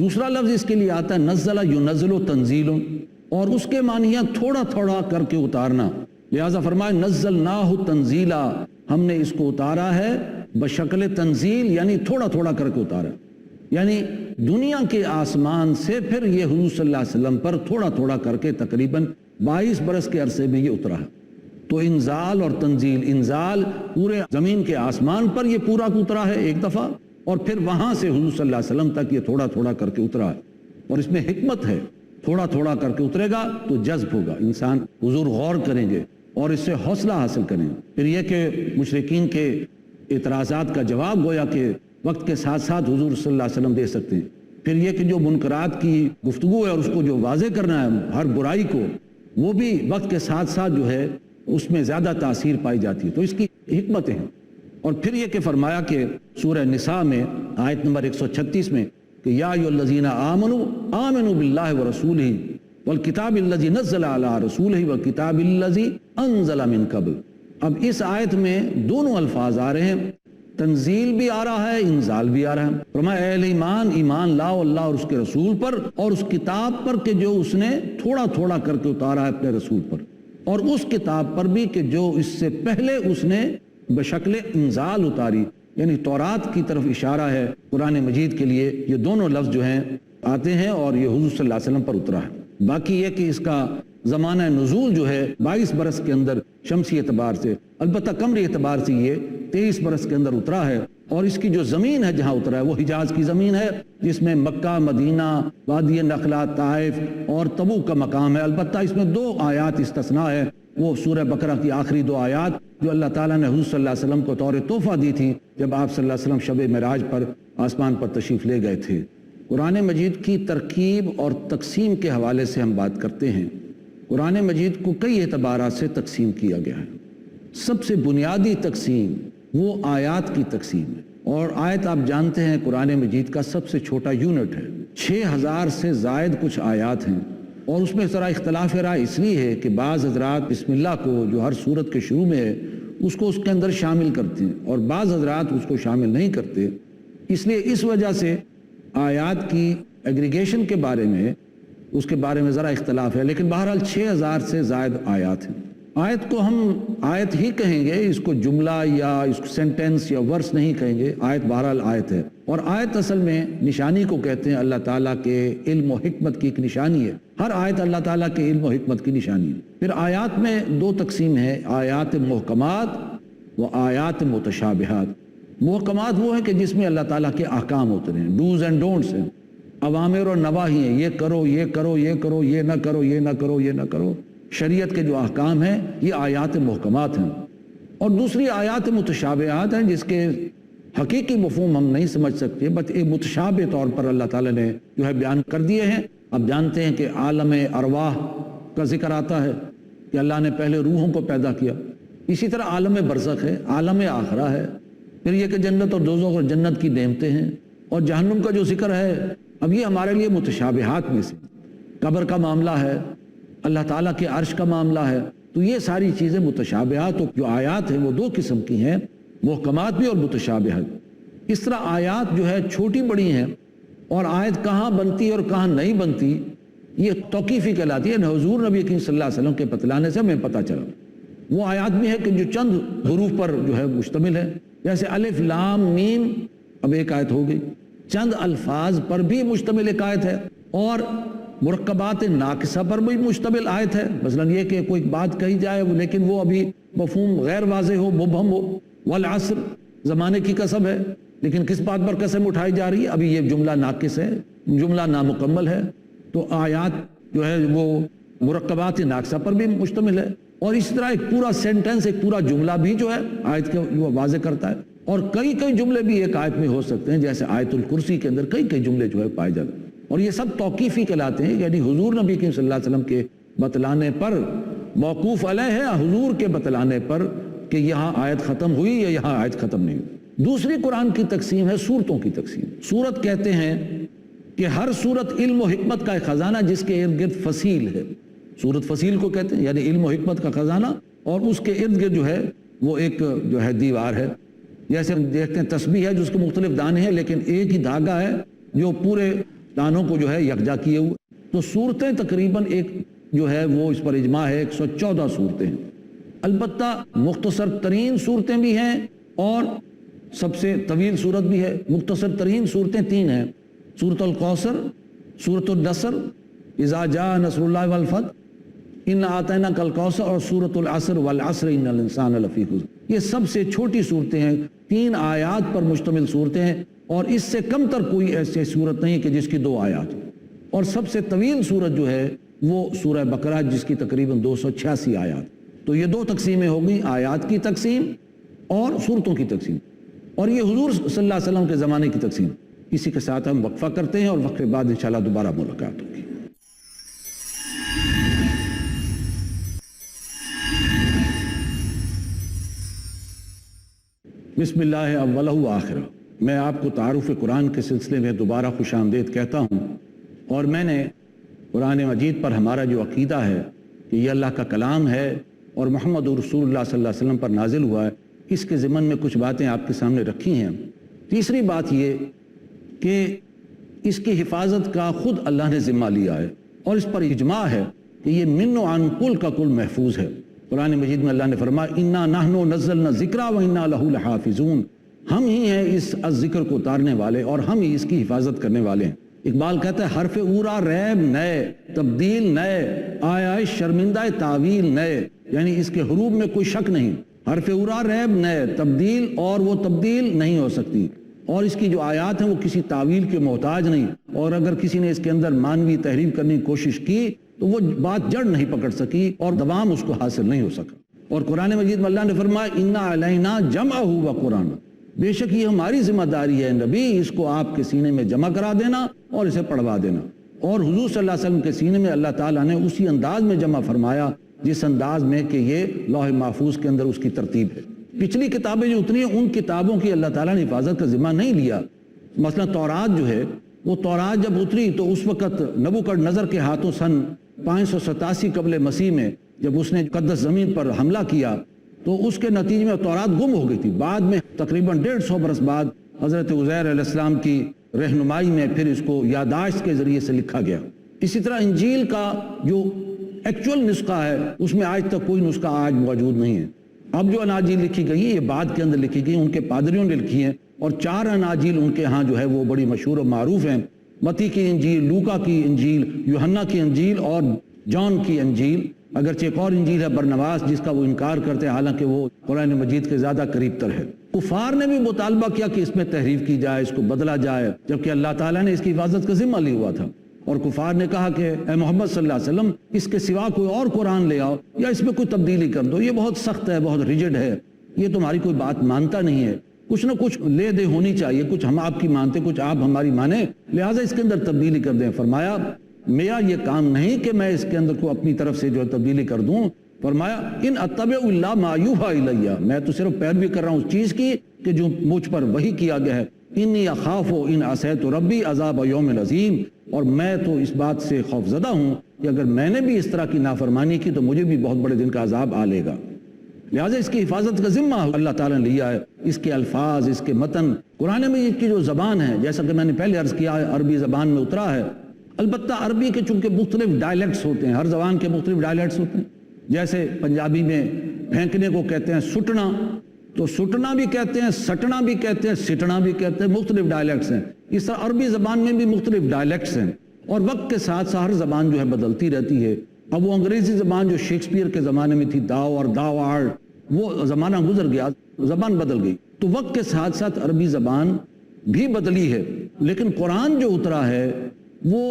دوسرا لفظ اس کے لیے آتا ہے نزل ینزل تنزیل، اور اس کے معنی ہے تھوڑا تھوڑا کر کے اتارنا، لہذا فرمائے نزلناہ تنزیلا، ہم نے اس کو اتارا ہے بشکل تنزیل، یعنی تھوڑا تھوڑا کر کے اتارا، یعنی دنیا کے آسمان سے پھر یہ حضور صلی اللہ علیہ وسلم پر تھوڑا تھوڑا کر کے تقریباً 22 برس کے عرصے میں یہ اترا ہے۔ تو انزال اور تنزیل، انزال پورے زمین کے آسمان پر یہ پورا اترا ہے ایک دفعہ، اور پھر وہاں سے حضور صلی اللہ علیہ وسلم تک یہ تھوڑا تھوڑا کر کے اترا ہے، اور اس میں حکمت ہے، تھوڑا تھوڑا کر کے اترے گا تو جذب ہوگا، انسان حضور غور کریں گے اور اس سے حوصلہ حاصل کریں گے۔ پھر یہ کہ مشرکین کے اعتراضات کا جواب گویا کہ وقت کے ساتھ ساتھ حضور صلی اللہ علیہ وسلم دے سکتے ہیں۔ پھر یہ کہ جو منکرات کی گفتگو ہے اور اس کو جو واضح کرنا ہے ہر برائی کو، وہ بھی وقت کے ساتھ ساتھ جو ہے اس میں زیادہ تاثیر پائی جاتی ہے، تو اس کی حکمتیں ہیں۔ اور پھر یہ کہ فرمایا کہ سورہ نساء میں آیت نمبر 136 میں کہ یا ایھا الذین آمنوا آمنوا باللہ ورسولہ والکتاب الذی نزل علی رسولہ والکتاب الذی انزل من قبل۔ اب اس آیت میں دونوں الفاظ آ رہے ہیں، تنزیل بھی آ رہا ہے، انزال بھی آ رہا ہے۔ فرمایا اے اہل ایمان، ایمان لاؤ اللہ اور اس کے رسول پر اور اس کتاب پر کہ جو اس نے تھوڑا تھوڑا کر کے اتارا ہے اپنے رسول پر، اور اس کتاب پر بھی کہ جو اس سے پہلے اس نے بشکل انزال اتاری، یعنی تورات کی طرف اشارہ ہے قرآن مجید کے لیے، یہ دونوں لفظ جو ہیں آتے ہیں اور یہ حضور صلی اللہ علیہ وسلم پر اترا ہے۔ باقی یہ کہ اس کا زمانہ نزول جو ہے 22 برس کے اندر شمسی اعتبار سے، البتہ قمری اعتبار سے یہ 23 برس کے اندر اترا ہے، اور اس کی جو زمین ہے جہاں اترا ہے وہ حجاز کی زمین ہے، جس میں مکہ، مدینہ، وادی نخلا، طائف اور تبوک کا مقام ہے۔ البتہ اس میں 2 آیات استثناء ہے، وہ سورہ بقرہ کی آخری 2 آیات جو اللہ تعالیٰ نے حضور صلی اللہ علیہ وسلم کو طور تحفہ دی تھی جب آپ صلی اللہ علیہ وسلم شب معراج پر آسمان پر تشریف لے گئے تھے۔ قرآن مجید کی ترکیب اور تقسیم کے حوالے سے ہم بات کرتے ہیں۔ قرآن مجید کو کئی اعتبارات سے تقسیم کیا گیا ہے۔ سب سے بنیادی تقسیم وہ آیات کی تقسیم ہے، اور آیت آپ جانتے ہیں قرآن مجید کا سب سے چھوٹا یونٹ ہے، 6000 سے زائد کچھ آیات ہیں، اور اس میں ذرا اختلاف رائے اس لیے ہے کہ بعض حضرات بسم اللہ کو جو ہر سورت کے شروع میں ہے اس کو اس کے اندر شامل کرتے ہیں، اور بعض حضرات اس کو شامل نہیں کرتے، اس لیے اس وجہ سے آیات کی ایگریگیشن کے بارے میں اس کے بارے میں ذرا اختلاف ہے، لیکن بہرحال 6000 سے زائد آیات ہیں۔ آیت کو ہم آیت ہی کہیں گے، اس کو جملہ یا اس کو سینٹنس یا ورس نہیں کہیں گے، آیت بہرحال آیت ہے، اور آیت اصل میں نشانی کو کہتے ہیں، اللہ تعالیٰ کے علم و حکمت کی ایک نشانی ہے، ہر آیت اللہ تعالیٰ کے علم و حکمت کی نشانی ہے۔ پھر آیات میں 2 تقسیم ہے، آیات محکمات و آیات متشابہات۔ محکمات وہ ہیں کہ جس میں اللہ تعالیٰ کے احکام ہوتے ہیں، ڈوز اینڈ ڈونٹس ہیں، اوامر اور نواہی ہیں، یہ کرو یہ کرو یہ کرو، یہ نہ کرو یہ نہ کرو یہ نہ کرو، شریعت کے جو احکام ہیں یہ آیات محکمات ہیں۔ اور دوسری آیات متشابہات ہیں جس کے حقیقی مفہوم ہم نہیں سمجھ سکتے، بس ایک متشابہ طور پر اللہ تعالیٰ نے جو ہے بیان کر دیے ہیں۔ اب جانتے ہیں کہ عالم ارواح کا ذکر آتا ہے کہ اللہ نے پہلے روحوں کو پیدا کیا، اسی طرح عالم برزخ ہے، عالم آخرہ ہے، پھر یہ کہ جنت اور دوزخ اور جنت کی نعمتیں ہیں، اور جہنم کا جو ذکر ہے، اب یہ ہمارے لیے متشابہات میں سے، قبر کا معاملہ ہے، اللہ تعالیٰ کے عرش کا معاملہ ہے، تو یہ ساری چیزیں متشابہات، جو آیات ہیں وہ 2 قسم کی ہیں، محکمات بھی اور متشابہات۔ اس طرح آیات جو ہے چھوٹی بڑی ہیں، اور آیت کہاں بنتی ہے اور کہاں نہیں بنتی یہ توقیفی کہلاتی ہے، حضور نبی کریم صلی اللہ علیہ وسلم کے بتلانے سے ہمیں پتہ چلا۔ وہ آیات بھی ہے کہ جو چند حروف پر جو ہے مشتمل ہے، جیسے الف لام میم، اب ایک آیت ہو گئی، چند الفاظ پر بھی مشتمل ایک آیت ہے، اور مرکبات ناقصہ پر بھی مشتمل آیت ہے، مثلا یہ کہ کوئی بات کہی جائے لیکن وہ ابھی مفہوم غیر واضح ہو، مبہم ہو، والعصر زمانے کی قسم ہے، لیکن کس بات پر قسم اٹھائی جا رہی ہے، ابھی یہ جملہ ناقص ہے، جملہ نامکمل ہے، تو آیات جو ہے وہ مرکبات ناقصہ پر بھی مشتمل ہے، اور اس طرح ایک پورا سینٹنس، ایک پورا جملہ بھی جو ہے آیت کے وہ واضح کرتا ہے، اور کئی جملے بھی ایک آیت میں ہو سکتے ہیں، جیسے آیت الکرسی کے اندر کئی جملے جو ہے پائے جاتے ہیں، اور یہ سب توقیفی کہلاتے ہیں، یعنی حضور نبی کریم صلی اللہ علیہ وسلم کے بتلانے پر موقوف علیہ ہے، حضور کے بتلانے پر کہ یہاں آیت ختم ہوئی یا یہاں آیت ختم نہیں ہوئی۔ دوسری قرآن کی تقسیم ہے سورتوں کی تقسیم۔ سورت کہتے ہیں کہ ہر سورت علم و حکمت کا ایک خزانہ جس کے ارد گرد فصیل ہے، سورت فصیل کو کہتے ہیں، یعنی علم و حکمت کا خزانہ، اور اس کے ارد گرد جو ہے وہ ایک جو ہے دیوار ہے، جیسے ہم دیکھتے ہیں تسبیح ہے جو اس کے مختلف دانے ہیں لیکن ایک ہی دھاگا ہے جو پورے دانوں کو جو ہے یکجا کیے ہوئے. تو صورتیں تقریباً ایک جو ہے وہ اس پر اجماع ہے 114 صورتیں ہیں. البتہ مختصر ترین صورتیں بھی ہیں اور سب سے طویل صورت بھی ہے. مختصر ترین صورتیں 3 ہیں: سورۃ الکوثر، سورۃ النصر اذا جاء نصر اللہ والفتح، انا اعطیناک الکوثر، اور سورۃ العصر والعصر ان الانسان لفی خسر. یہ سب سے چھوٹی صورتیں ہیں، 3 آیات پر مشتمل صورتیں ہیں، اور اس سے کم تر کوئی ایسی صورت نہیں کہ جس کی 2 آیات ہوں. اور سب سے طویل صورت جو ہے وہ سورہ بقرہ جس کی تقریباً 286 آیات. تو یہ 2 تقسیمیں ہو گئیں، آیات کی تقسیم اور صورتوں کی تقسیم، اور یہ حضور صلی اللہ علیہ وسلم کے زمانے کی تقسیم. اسی کے ساتھ ہم وقفہ کرتے ہیں اور وقت کے بعد انشاءاللہ دوبارہ ملاقات ہوگی. بسم اللہ اولہ و آخرہ. میں آپ کو تعارف قرآن کے سلسلے میں دوبارہ خوش آمدید کہتا ہوں، اور میں نے قرآن مجید پر ہمارا جو عقیدہ ہے کہ یہ اللہ کا کلام ہے اور محمد رسول اللہ صلی اللہ علیہ وسلم پر نازل ہوا ہے، اس کے ضمن میں کچھ باتیں آپ کے سامنے رکھی ہیں. تیسری بات یہ کہ اس کی حفاظت کا خود اللہ نے ذمہ لیا ہے، اور اس پر اجماع ہے کہ یہ من و عن کل کا کل محفوظ ہے. قرآن مجید میں اللہ نے فرمایا انا نحن نزلنا الذکر و انا لہ لحافظون. ہم ہی ہیں اس ذکر کو اتارنے والے اور ہم ہی اس کی حفاظت کرنے والے ہیں. اقبال کہتا ہے حرف اورا ریب نئے، تبدیل نئے، آیا شرمندہ تعویل نئے. یعنی اس کے حروف میں کوئی شک نہیں. حرف اورا ریب نئے، تبدیل، اور وہ تبدیل نہیں ہو سکتی، اور اس کی جو آیات ہیں وہ کسی تعویل کے محتاج نہیں. اور اگر کسی نے اس کے اندر مانوی تحریف کرنے کی کوشش کی تو وہ بات جڑ نہیں پکڑ سکی اور دوام اس کو حاصل نہیں ہو سکا. اور قرآن مجید میں اللہ نے فرمایا انا علینا جمعہ و قرآن. بے شک یہ ہماری ذمہ داری ہے نبی، اس کو آپ کے سینے میں جمع کرا دینا اور اسے پڑھوا دینا. اور حضور صلی اللہ علیہ وسلم کے سینے میں اللہ تعالیٰ نے اسی انداز میں جمع فرمایا جس انداز میں کہ یہ لوح محفوظ کے اندر اس کی ترتیب ہے. پچھلی کتابیں جو اتری ہیں ان کتابوں کی اللہ تعالیٰ نے حفاظت کا ذمہ نہیں لیا. مثلا تورات جو ہے، وہ تورات جب اتری تو اس وقت نبوکدنضر کے ہاتھوں سن 587 قبل مسیح میں جب اس نے مقدس زمین پر حملہ کیا تو اس کے نتیجے میں تورات گم ہو گئی تھی. بعد میں تقریباً 150 برس بعد حضرت عزیر علیہ السلام کی رہنمائی میں پھر اس کو یادداشت کے ذریعے سے لکھا گیا. اسی طرح انجیل کا جو ایکچول نسخہ ہے اس میں آج تک کوئی نسخہ آج موجود نہیں ہے. اب جو اناجیل لکھی گئی ہے یہ بعد کے اندر لکھی گئی، ان کے پادریوں نے لکھی ہیں، اور 4 اناجیل ان کے ہاں جو ہے وہ بڑی مشہور و معروف ہیں: متی کی انجیل، لوکا کی انجیل، یوحنا کی انجیل اور جان کی انجیل. اگرچہ ایک اور انجیل ہے برنواس جس کا وہ انکار کرتے ہیں، حالانکہ وہ قرآن مجید کے زیادہ قریب تر ہے. کفار نے بھی مطالبہ کیا کہ اس میں تحریف کی جائے، اس کو بدلا جائے، جبکہ اللہ تعالیٰ نے اس کی حفاظت کا ذمہ لیا ہوا تھا. اور کفار نے کہا کہ اے محمد صلی اللہ علیہ وسلم اس کے سوا کوئی اور قرآن لے آؤ یا اس میں کوئی تبدیلی کر دو، یہ بہت سخت ہے، بہت ریجڈ ہے، یہ تمہاری کوئی بات مانتا نہیں ہے، کچھ نہ کچھ لے دے ہونی چاہیے، کچھ ہم آپ کی مانتے کچھ آپ ہماری مانیں، لہٰذا اس کے اندر تبدیلی کر دیں. فرمایا میرا یہ کام نہیں کہ میں اس کے اندر کو اپنی طرف سے جو تبدیلی کر دوں. فرمایا ان اتبع الا ما یوحی الیہ، میں تو صرف پیروی کر رہا ہوں اس چیز کی کہ جو مجھ پر وحی کیا گیا ہے. انی اخاف ان عصیت ربی عذاب یوم عظیم، اور میں تو اس بات سے خوف زدہ ہوں کہ اگر میں نے بھی اس طرح کی نافرمانی کی تو مجھے بھی بہت بڑے دن کا عذاب آ لے گا. لہٰذا اس کی حفاظت کا ذمہ اللہ تعالیٰ نے لیا ہے. اس کے الفاظ، اس کے متن، قرآن مجید کی جو زبان ہے، جیسا کہ میں نے پہلے عرض کیا عربی زبان میں اترا ہے. البتہ عربی کے چونکہ مختلف ڈائلیکٹس ہوتے ہیں، ہر زبان کے مختلف ڈائلیکٹس ہوتے ہیں. جیسے پنجابی میں پھینکنے کو کہتے ہیں سٹنا، تو سٹنا بھی کہتے ہیں، سٹنا بھی کہتے ہیں، سٹنا بھی کہتے ہیں، مختلف ڈائلیکٹس ہیں. اس طرح عربی زبان میں بھی مختلف ڈائلیکٹس ہیں، اور وقت کے ساتھ ہر زبان جو ہے بدلتی رہتی ہے. اب وہ انگریزی زبان جو شیکسپیئر کے زمانے میں تھی، داو اور داو آرٹ، وہ زمانہ گزر گیا، زبان بدل گئی. تو وقت کے ساتھ ساتھ عربی زبان بھی بدلی ہے، لیکن قرآن جو اترا ہے وہ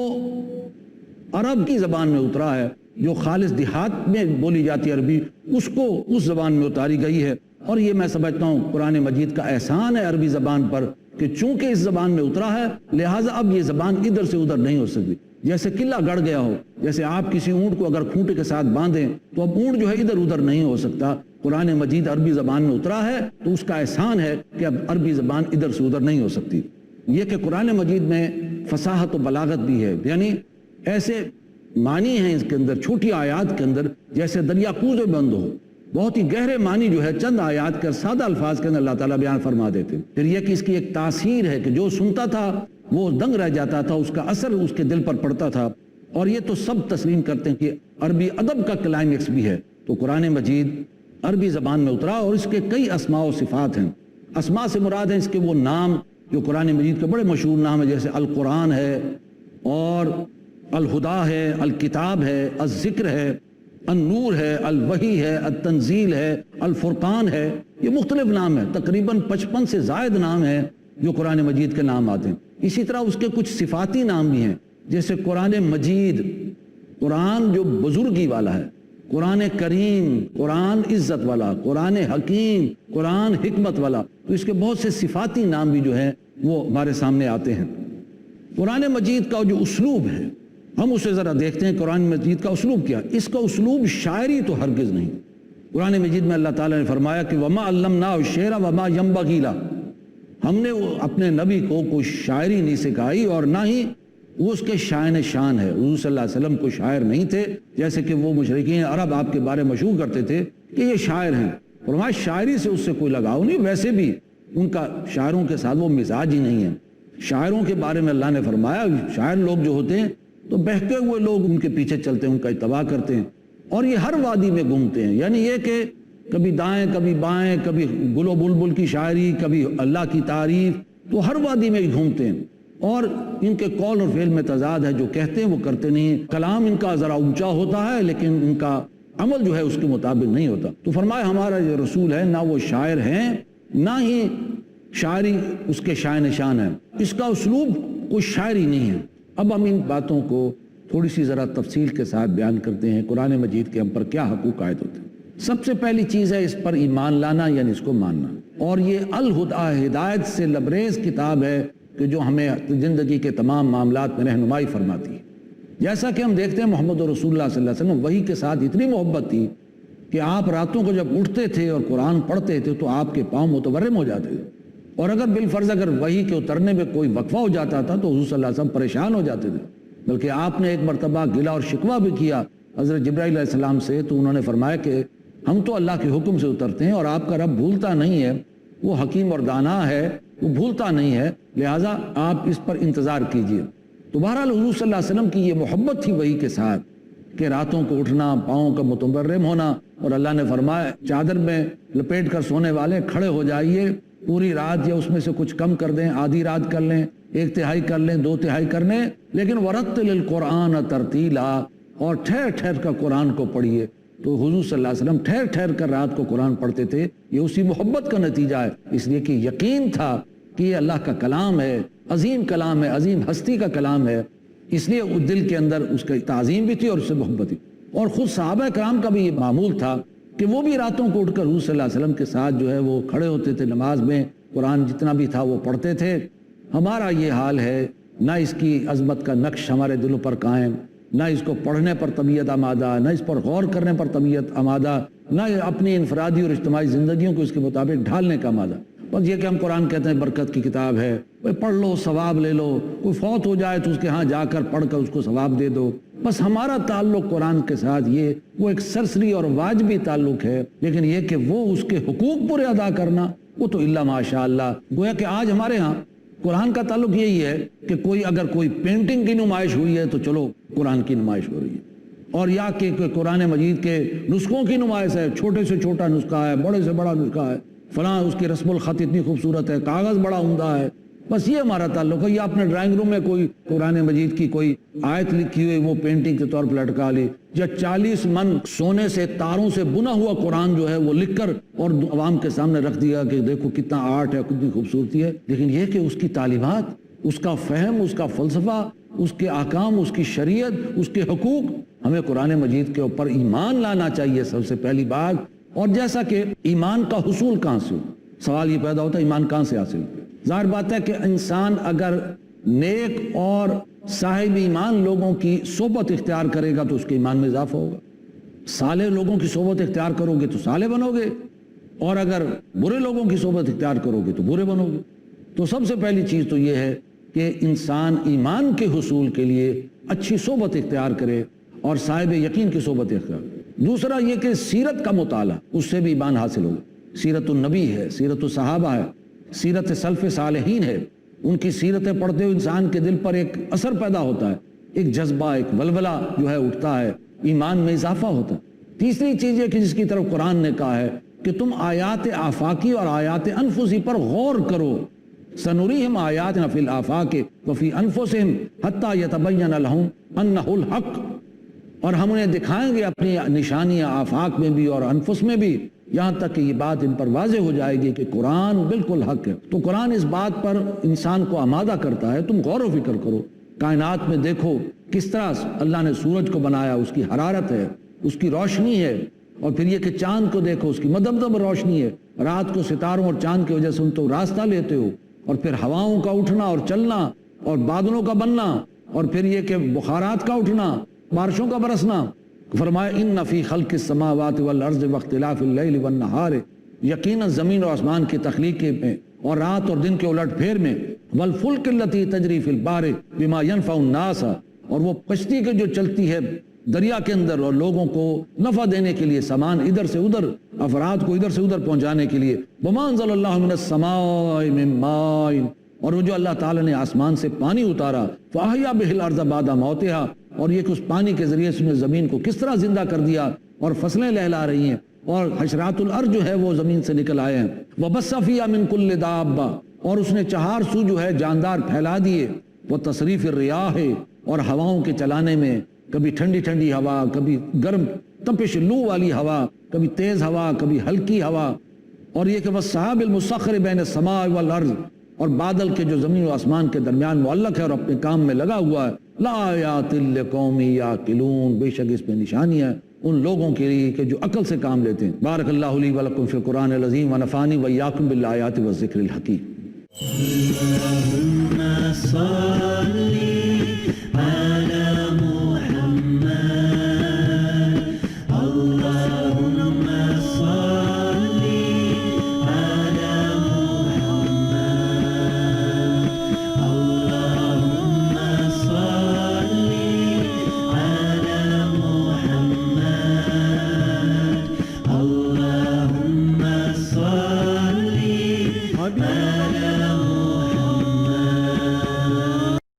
عرب کی زبان میں اترا ہے. جو خالص دیہات میں بولی جاتی عربی، اس کو اس زبان میں اتاری گئی ہے. اور یہ میں سمجھتا ہوں قرآن مجید کا احسان ہے عربی زبان پر کہ چونکہ اس زبان میں اترا ہے لہٰذا اب یہ زبان ادھر سے ادھر نہیں ہو سکتی. جیسے قلعہ گڑ گیا ہو، جیسے آپ کسی اونٹ کو اگر کھونٹے کے ساتھ باندھیں تو اب اونٹ جو ہے ادھر ادھر نہیں ہو سکتا. قرآن مجید عربی زبان میں اترا ہے تو اس کا احسان ہے کہ اب عربی زبان ادھر سے ادھر نہیں ہو سکتی. یہ کہ قرآن مجید میں فصاحت و بلاغت بھی ہے، یعنی ایسے معنی ہیں اس کے اندر، چھوٹی آیات کے اندر جیسے دریا کوزے بند ہو، بہت ہی گہرے معنی جو ہے چند آیات کے سادہ الفاظ کے اندر اللہ تعالیٰ بیان فرما دیتے ہیں. پھر یہ کہ اس کی ایک تاثیر ہے کہ جو سنتا تھا وہ دنگ رہ جاتا تھا، اس کا اثر اس کے دل پر پڑتا تھا. اور یہ تو سب تسلیم کرتے ہیں کہ عربی ادب کا کلائمیکس بھی ہے. تو قرآن مجید عربی زبان میں اترا اور اس کے کئی اسماء و صفات ہیں. اسماء سے مراد ہیں اس کے وہ نام جو قرآن مجید کے بڑے مشہور نام ہیں، جیسے القرآن ہے اور الہدا ہے، الکتاب ہے، الذکر ہے، النور ہے، الوحی ہے، التنزیل ہے، الفرقان ہے. یہ مختلف نام ہیں، تقریباً 55 سے زائد نام ہیں جو قرآن مجید کے نام آتے ہیں. اسی طرح اس کے کچھ صفاتی نام بھی ہیں، جیسے قرآن مجید، قرآن جو بزرگی والا ہے، قرآن کریم، قرآن عزت والا، قرآن حکیم، قرآن حکمت والا. تو اس کے بہت سے صفاتی نام بھی جو ہیں وہ ہمارے سامنے آتے ہیں. قرآن مجید کا جو اسلوب ہے ہم اسے ذرا دیکھتے ہیں. قرآن مجید کا اسلوب کیا؟ اس کا اسلوب شاعری تو ہرگز نہیں. قرآن مجید میں اللہ تعالیٰ نے فرمایا کہ وما علمناہ الشعر وما ينبغي له، ہم نے اپنے نبی کو کوئی شاعری نہیں سکھائی اور نہ ہی وہ اس کے شائن شان ہے. حضور صلی اللہ علیہ وسلم کو شاعر نہیں تھے، جیسے کہ وہ مشرکین عرب آپ کے بارے مشہور کرتے تھے کہ یہ شاعر ہیں. فرمایا شاعری سے اس سے کوئی لگاؤ نہیں، ویسے بھی ان کا شاعروں کے ساتھ وہ مزاج ہی نہیں ہے. شاعروں کے بارے میں اللہ نے فرمایا شاعر لوگ جو ہوتے ہیں تو بہکے ہوئے لوگ ان کے پیچھے چلتے ہیں، ان کا اتباع کرتے ہیں اور یہ ہر وادی میں گھومتے ہیں. یعنی یہ کہ کبھی دائیں کبھی بائیں، کبھی گل و بلبل کی شاعری، کبھی اللہ کی تعریف، تو ہر وادی میں گھومتے ہیں. اور ان کے قول اور فعل میں تضاد ہے، جو کہتے ہیں وہ کرتے نہیں. کلام ان کا ذرا اونچا ہوتا ہے لیکن ان کا عمل جو ہے اس کے مطابق نہیں ہوتا. تو فرمایا ہمارا یہ رسول ہے نہ وہ شاعر ہیں نہ ہی شاعری اس کے شائن نشان ہے. اس کا اسلوب کوئی شاعری نہیں ہے. اب ہم ان باتوں کو تھوڑی سی ذرا تفصیل کے ساتھ بیان کرتے ہیں. قرآن مجید کے ہم پر کیا حقوق عائد ہوتے ہیں؟ سب سے پہلی چیز ہے اس پر ایمان لانا، یعنی اس کو ماننا. اور یہ الہدا، ہدایت سے لبریز کتاب ہے کہ جو ہمیں زندگی کے تمام معاملات میں رہنمائی فرماتی ہے. جیسا کہ ہم دیکھتے ہیں محمد رسول اللہ صلی اللہ علیہ وسلم وحی کے ساتھ اتنی محبت تھی کہ آپ راتوں کو جب اٹھتے تھے اور قرآن پڑھتے تھے تو آپ کے پاؤں متورم ہو جاتے تھے. اور اگر بالفرض اگر وحی کے اترنے میں کوئی وقفہ ہو جاتا تھا تو حضور صلی اللہ علیہ وسلم پریشان ہو جاتے تھے. بلکہ آپ نے ایک مرتبہ گلہ اور شکوہ بھی کیا حضرت جبرائیل علیہ السلام سے. تو انہوں نے فرمایا کہ ہم تو اللہ کے حکم سے اترتے ہیں اور آپ کا رب بھولتا نہیں ہے، وہ حکیم اور دانا ہے، وہ بھولتا نہیں ہے، لہٰذا آپ اس پر انتظار کیجئے. تو بہرحال حضور صلی اللہ علیہ وسلم کی یہ محبت تھی وحی کے ساتھ کہ راتوں کو اٹھنا، پاؤں کا متورم ہونا. اور اللہ نے فرمایا چادر میں لپیٹ کر سونے والے کھڑے ہو جائیے پوری رات، یا اس میں سے کچھ کم کر دیں، آدھی رات کر لیں، 1/3 کر لیں، 2/3 کر لیں، لیکن ورتل القرآن ترتیلا، اور ٹھہر ٹھہر کر قرآن کو پڑھیے. تو حضور صلی اللہ علیہ وسلم ٹھہر ٹھہر کر رات کو قرآن پڑھتے تھے. یہ اسی محبت کا نتیجہ ہے، اس لیے کہ یقین تھا کہ یہ اللہ کا کلام ہے، عظیم کلام ہے، عظیم ہستی کا کلام ہے. اس لیے دل کے اندر اس کی تعظیم بھی تھی اور اس سے محبت تھی. اور خود صحابہ کرام کا بھی یہ معمول تھا کہ وہ بھی راتوں کو اٹھ کر حضور صلی اللہ علیہ وسلم کے ساتھ جو ہے وہ کھڑے ہوتے تھے نماز میں، قرآن جتنا بھی تھا وہ پڑھتے تھے. ہمارا یہ حال ہے، نہ اس کی عظمت کا نقش ہمارے دلوں پر قائم، نہ اس کو پڑھنے پر طبیعت آمادہ، نہ اس پر غور کرنے پر طبیعت آمادہ، نہ اپنی انفرادی اور اجتماعی زندگیوں کو اس کے مطابق ڈھالنے کا آمادہ. بس یہ کہ ہم قرآن کہتے ہیں برکت کی کتاب ہے، پڑھ لو ثواب لے لو، کوئی فوت ہو جائے تو اس کے ہاں جا کر پڑھ کر اس کو ثواب دے دو. بس ہمارا تعلق قرآن کے ساتھ یہ وہ ایک سرسری اور واجبی تعلق ہے، لیکن یہ کہ وہ اس کے حقوق پورے ادا کرنا وہ تو اللہ ماشاء اللہ. گویا کہ آج ہمارے ہاں قرآن کا تعلق یہی ہے کہ کوئی اگر کوئی پینٹنگ کی نمائش ہوئی ہے تو چلو قرآن کی نمائش ہو رہی ہے، اور یا کہ قرآن مجید کے نسخوں کی نمائش ہے، چھوٹے سے چھوٹا نسخہ ہے، بڑے سے بڑا نسخہ ہے، فلاں اس کی رسم الخط اتنی خوبصورت ہے، کاغذ بڑا عمدہ ہے. بس یہ ہمارا تعلق ہے. یا اپنے ڈرائنگ روم میں کوئی قرآن مجید کی کوئی آیت لکھی ہوئی وہ پینٹنگ کے طور پر لٹکا لی، یا 40 من سونے سے تاروں سے بنا ہوا قرآن جو ہے وہ لکھ کر اور عوام کے سامنے رکھ دیا کہ دیکھو کتنا آرٹ ہے، کتنی خوبصورتی ہے. لیکن یہ کہ اس کی تعلیمات، اس کا فہم، اس کا فلسفہ، اس کے احکام، اس کی شریعت، اس کے حقوق، ہمیں قرآن مجید کے اوپر ایمان لانا چاہیے سب سے پہلی بات. اور جیسا کہ ایمان کا حصول کہاں سے ہو، سوال یہ پیدا ہوتا ہے ایمان کہاں سے حاصل ہو. ظاہر بات ہے کہ انسان اگر نیک اور صاحب ایمان لوگوں کی صحبت اختیار کرے گا تو اس کے ایمان میں اضافہ ہوگا. صالح لوگوں کی صحبت اختیار کرو گے تو صالح بنو گے، اور اگر برے لوگوں کی صحبت اختیار کرو گے تو برے بنو گے. تو سب سے پہلی چیز تو یہ ہے کہ انسان ایمان کے حصول کے لیے اچھی صحبت اختیار کرے اور صاحب یقین کی صحبت اختیار کرے. دوسرا یہ کہ سیرت کا مطالعہ، اس سے بھی ایمان حاصل ہوگا. سیرت النبی ہے، سیرت الصحابہ ہے، سیرت سلف صالحین ہے. ان کی سیرتیں پڑھتے ہوئے انسان کے دل پر ایک اثر پیدا ہوتا ہے، ایک جذبہ، ایک ولولہ جو ہے اٹھتا ہے، ایمان میں اضافہ ہوتا ہے۔ تیسری چیز یہ کہ جس کی طرف قرآن نے کہا ہے کہ تم آیات آفاقی اور آیات انفسی پر غور کرو، سنریہم آیاتنا فی الآفاق وفی انفسہم حتی یتبین لہم انہ الحق، اور ہم انہیں دکھائیں گے اپنی نشانیاں آفاق میں بھی اور انفس میں بھی، یہاں تک کہ یہ بات ان پر واضح ہو جائے گی کہ قرآن بالکل حق ہے۔ تو قرآن اس بات پر انسان کو آمادہ کرتا ہے، تم غور و فکر کرو، کائنات میں دیکھو کس طرح اللہ نے سورج کو بنایا، اس کی حرارت ہے، اس کی روشنی ہے، اور پھر یہ کہ چاند کو دیکھو، اس کی مدمدم روشنی ہے، رات کو ستاروں اور چاند کی وجہ سے تم راستہ لیتے ہو، اور پھر ہواؤں کا اٹھنا اور چلنا اور بادلوں کا بننا، اور پھر یہ کہ بخارات کا اٹھنا، بارشوں کا برسنا۔ فرمایا ان فی خلق السماوات والارض واختلاف اللیل والنہار، یقینا زمین و آسمان کی تخلیق میں اور رات اور دن کے الٹ پھیر میں، والفلک التی تجری فی البحر بما ینفع الناس، اور وہ کشتی کے جو چلتی ہے دریا کے اندر اور لوگوں کو نفع دینے کے لیے، سامان ادھر سے ادھر، افراد کو ادھر سے ادھر پہنچانے کے لیے، وما انزل اللہ من السماء من ماء، اور وہ جو اللہ تعالیٰ نے آسمان سے پانی اتارا، فاحیا بہ الارض بعد موتها، اور یہ کہ اس پانی کے ذریعے سے زمین کو کس طرح زندہ کر دیا اور فصلیں لہلا رہی ہیں، اور حشرات الارض جو ہے وہ زمین سے نکل آئے ہیں، وبث فیہا من کل دابہ، اور اس نے چہار سو جو ہے جاندار پھیلا دیے، وہ تصریف الریاح، اور ہواؤں کے چلانے میں، کبھی ٹھنڈی ٹھنڈی ہوا، کبھی گرم تپش لو والی ہوا، کبھی تیز ہوا، کبھی ہلکی ہوا، اور یہ کہ والسحاب المسخر بین السماء والارض، اور بادل کے جو زمین و آسمان کے درمیان معلق ہے اور اپنے کام میں لگا ہوا ہے، لآیات لقوم یعقلون، بے شک اس میں نشانی ہے ان لوگوں کے لیے کہ جو عقل سے کام لیتے ہیں۔ بارک اللہ لی ولکم فی القرآن العظیم ونفعنی وایاکم بالآیات والذکر الحکیم۔ اللهم صل على محمد، اللهم صل على محمد، اللهم صل على محمد، اللهم صل على